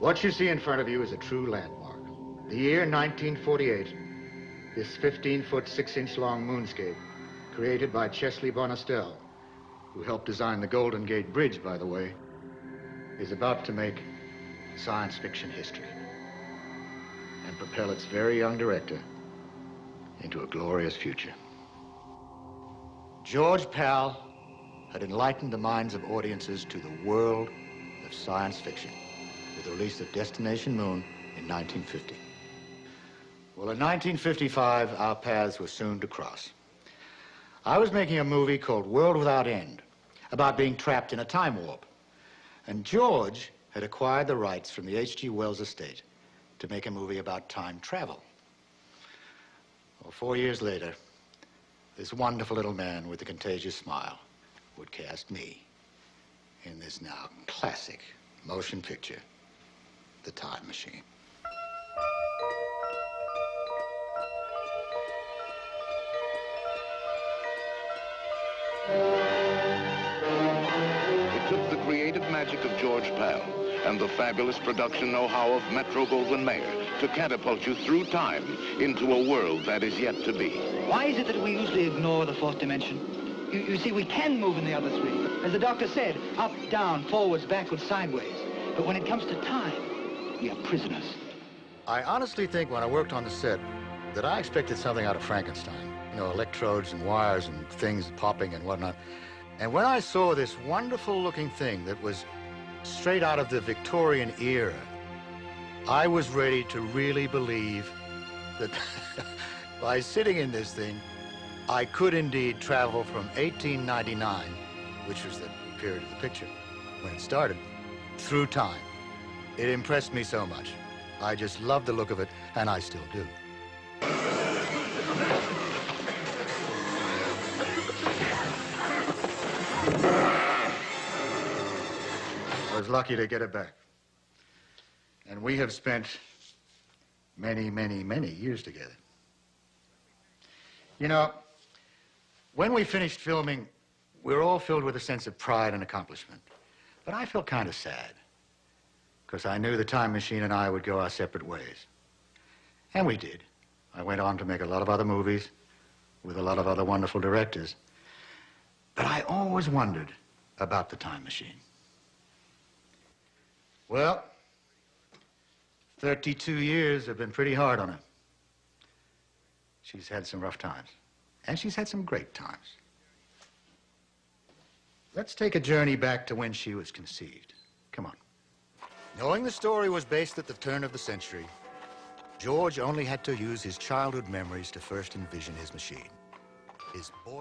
What you see in front of you is a true landmark. The year 1948, this 15-foot, 6-inch long moonscape, created by Chesley Bonestell, who helped design the Golden Gate Bridge, by the way, is about to make science fiction history and propel its very young director into a glorious future. George Pal had enlightened the minds of audiences to the world of science fiction with the release of Destination Moon in 1950. Well, in 1955, our paths were soon to cross. I was making a movie called World Without End, about being trapped in a time warp. And George had acquired the rights from the H.G. Wells estate to make a movie about time travel. Well, 4 years later, this wonderful little man with a contagious smile would cast me in this now classic motion picture, The Time Machine. It took the creative magic of George Pal and the fabulous production know-how of Metro-Goldwyn-Mayer to catapult you through time into a world that is yet to be. Why is it that we usually ignore the fourth dimension? You see, we can move in the other three. As the doctor said, up, down, forwards, backwards, sideways. But when it comes to time, we are prisoners. I honestly think when I worked on the set that I expected something out of Frankenstein. You know, electrodes and wires and things popping and whatnot. And when I saw this wonderful-looking thing that was straight out of the Victorian era, I was ready to really believe that by sitting in this thing, I could indeed travel from 1899, which was the period of the picture when it started, through time. It impressed me so much. I just loved the look of it, and I still do. I was lucky to get it back. And we have spent many, many, many years together. You know, when we finished filming, we were all filled with a sense of pride and accomplishment. But I felt kind of sad, because I knew the Time Machine and I would go our separate ways. And we did. I went on to make a lot of other movies with a lot of other wonderful directors. But I always wondered about the Time Machine. Well, 32 years have been pretty hard on her. She's had some rough times, and she's had some great times. Let's take a journey back to when she was conceived. Come on. Knowing the story was based at the turn of the century, George only had to use his childhood memories to first envision his machine. His boy